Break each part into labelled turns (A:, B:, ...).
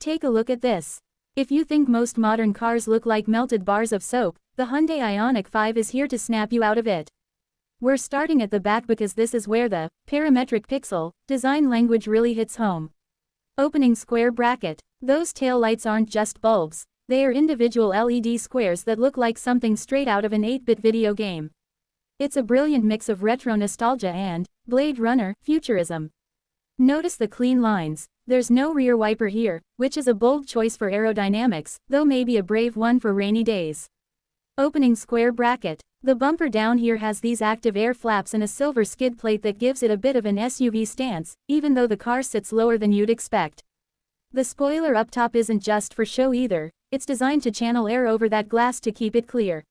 A: Take a look at this. If you think most modern cars look like melted bars of soap, the Hyundai ioniq 5 is here to snap you out of it. We're starting at the back because this is where the parametric pixel design language really hits home. Opening square bracket. Those tail lights aren't just bulbs, they are individual LED squares that look like something straight out of an 8-bit video game. It's a brilliant mix of retro nostalgia and Blade Runner futurism. Notice the clean lines. There's no rear wiper here, which is a bold choice for aerodynamics, though maybe a brave one for rainy days. Opening square bracket. The bumper down here has these active air flaps and a silver skid plate that gives it a bit of an SUV stance, even though the car sits lower than you'd expect. The spoiler up top isn't just for show either, it's designed to channel air over that glass to keep it clear.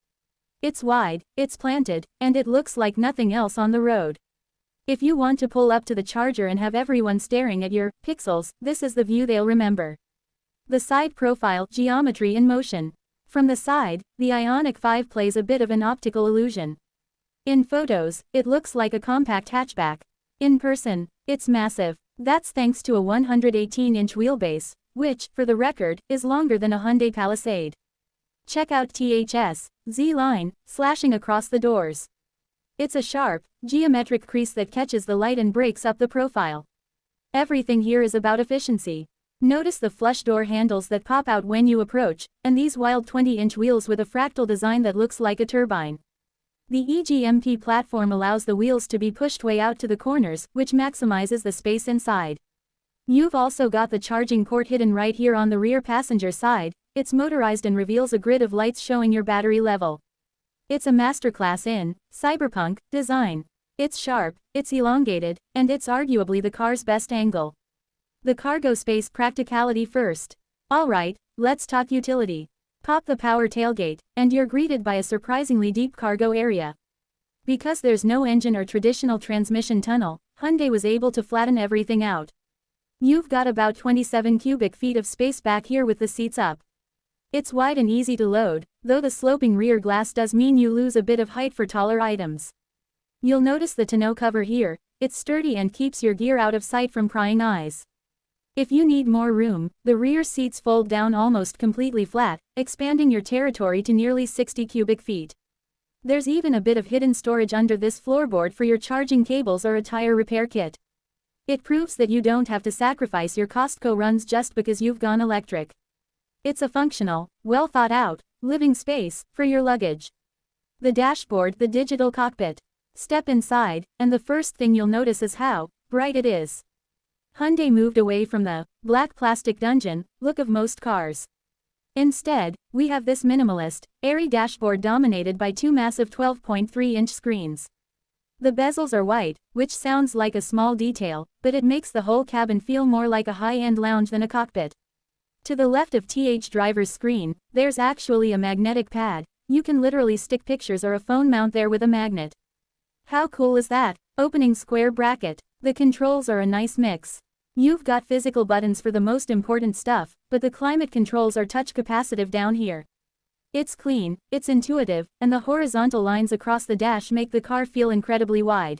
A: It's wide, it's planted, and it looks like nothing else on the road. If you want to pull up to the charger and have everyone staring at your pixels, this is the view they'll remember. The side profile, geometry in motion. From the side, the ioniq 5 plays a bit of an optical illusion. In photos, it looks like a compact hatchback. In person, it's massive. That's thanks to a 118-inch wheelbase, which, for the record, is longer than a Hyundai Palisade. Check out THS Z-line, slashing across the doors. It's a sharp, geometric crease that catches the light and breaks up the profile. Everything here is about efficiency. Notice the flush door handles that pop out when you approach, and these wild 20-inch wheels with a fractal design that looks like a turbine. The EGMP platform allows the wheels to be pushed way out to the corners, which maximizes the space inside. You've also got the charging port hidden right here on the rear passenger side. It's motorized and reveals a grid of lights showing your battery level. It's a masterclass in cyberpunk design. It's sharp, it's elongated, and it's arguably the car's best angle. The cargo space practicality first. Alright, let's talk utility. Pop the power tailgate, and you're greeted by a surprisingly deep cargo area. Because there's no engine or traditional transmission tunnel, Hyundai was able to flatten everything out. You've got about 27 cubic feet of space back here with the seats up. It's wide and easy to load, though the sloping rear glass does mean you lose a bit of height for taller items. You'll notice the tonneau cover here. It's sturdy and keeps your gear out of sight from prying eyes. If you need more room, the rear seats fold down almost completely flat, expanding your territory to nearly 60 cubic feet. There's even a bit of hidden storage under this floorboard for your charging cables or a tire repair kit. It proves that you don't have to sacrifice your Costco runs just because you've gone electric. It's a functional, well thought out, living space for your luggage. The dashboard, the digital cockpit. Step inside, and the first thing you'll notice is how bright it is. Hyundai moved away from the black plastic dungeon look of most cars. Instead, we have this minimalist, airy dashboard dominated by two massive 12.3-inch screens. The bezels are white, which sounds like a small detail, but it makes the whole cabin feel more like a high-end lounge than a cockpit. To the left of TH driver's screen, there's actually a magnetic pad. You can literally stick pictures or a phone mount there with a magnet. How cool is that? Opening square bracket. The controls are a nice mix. You've got physical buttons for the most important stuff, but the climate controls are touch capacitive down here. It's clean, it's intuitive, and the horizontal lines across the dash make the car feel incredibly wide.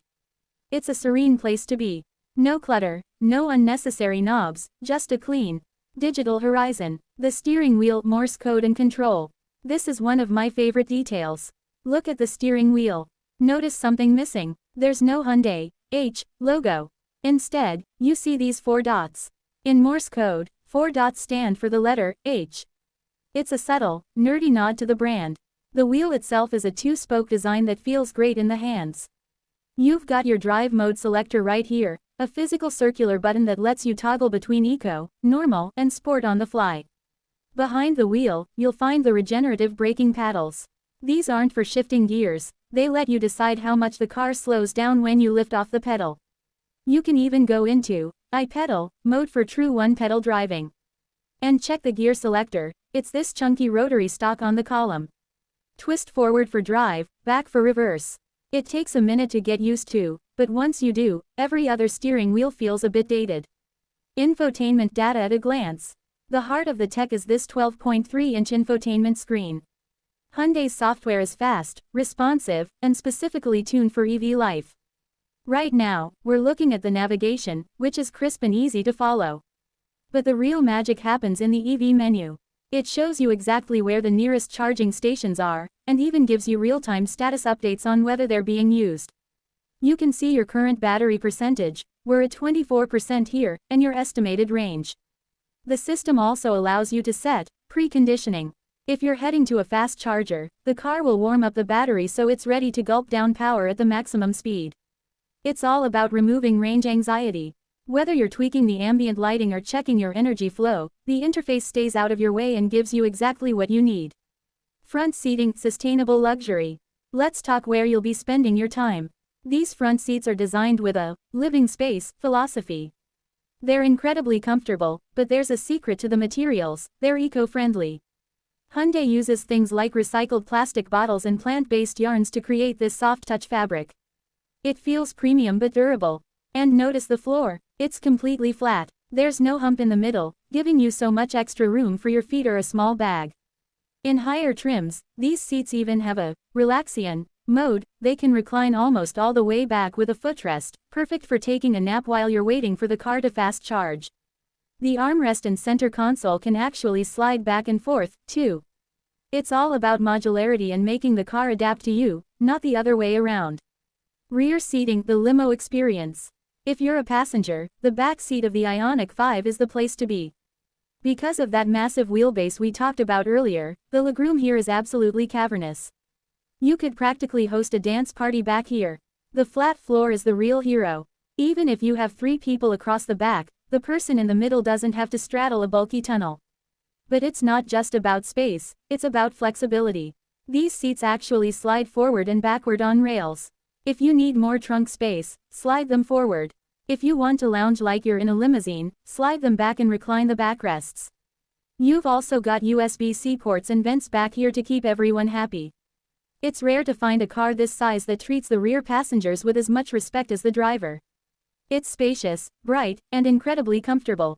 A: It's a serene place to be. No clutter, no unnecessary knobs, just a clean, digital horizon. The steering wheel, Morse code and control. This is one of my favorite details. Look at the steering wheel. Notice something missing. There's no Hyundai H logo. Instead, you see these 4 dots. In Morse code, 4 dots stand for the letter H. It's a subtle, nerdy nod to the brand. The wheel itself is a 2-spoke design that feels great in the hands. You've got your drive mode selector right here, a physical circular button that lets you toggle between eco, normal, and sport on the fly. Behind the wheel, you'll find the regenerative braking paddles. These aren't for shifting gears, they let you decide how much the car slows down when you lift off the pedal. You can even go into I-pedal mode for true one-pedal driving. And check the gear selector, it's this chunky rotary stalk on the column. Twist forward for drive, back for reverse. It takes a minute to get used to, but once you do, every other steering wheel feels a bit dated. Infotainment data at a glance. The heart of the tech is this 12.3-inch infotainment screen. Hyundai's software is fast, responsive, and specifically tuned for EV life. Right now, we're looking at the navigation, which is crisp and easy to follow. But the real magic happens in the EV menu. It shows you exactly where the nearest charging stations are, and even gives you real-time status updates on whether they're being used. You can see your current battery percentage, we're at 24% here, and your estimated range. The system also allows you to set preconditioning. If you're heading to a fast charger, the car will warm up the battery so it's ready to gulp down power at the maximum speed. It's all about removing range anxiety. Whether you're tweaking the ambient lighting or checking your energy flow, the interface stays out of your way and gives you exactly what you need. Front seating, sustainable luxury. Let's talk where you'll be spending your time. These front seats are designed with a living space philosophy. They're incredibly comfortable, but there's a secret to the materials: they're eco-friendly. Hyundai uses things like recycled plastic bottles and plant-based yarns to create this soft-touch fabric. It feels premium but durable. And notice the floor. It's completely flat. There's no hump in the middle, giving you so much extra room for your feet or a small bag. In higher trims, these seats even have a relaxion mode. They can recline almost all the way back with a footrest, perfect for taking a nap while you're waiting for the car to fast charge. The armrest and center console can actually slide back and forth, too. It's all about modularity and making the car adapt to you, not the other way around. Rear seating, the limo experience. If you're a passenger, the back seat of the ioniq 5 is the place to be. Because of that massive wheelbase we talked about earlier, the legroom here is absolutely cavernous. You could practically host a dance party back here. The flat floor is the real hero. Even if you have 3 people across the back, the person in the middle doesn't have to straddle a bulky tunnel. But it's not just about space, it's about flexibility. These seats actually slide forward and backward on rails. If you need more trunk space, slide them forward. If you want to lounge like you're in a limousine, slide them back and recline the backrests. You've also got USB-C ports and vents back here to keep everyone happy. It's rare to find a car this size that treats the rear passengers with as much respect as the driver. It's spacious, bright, and incredibly comfortable.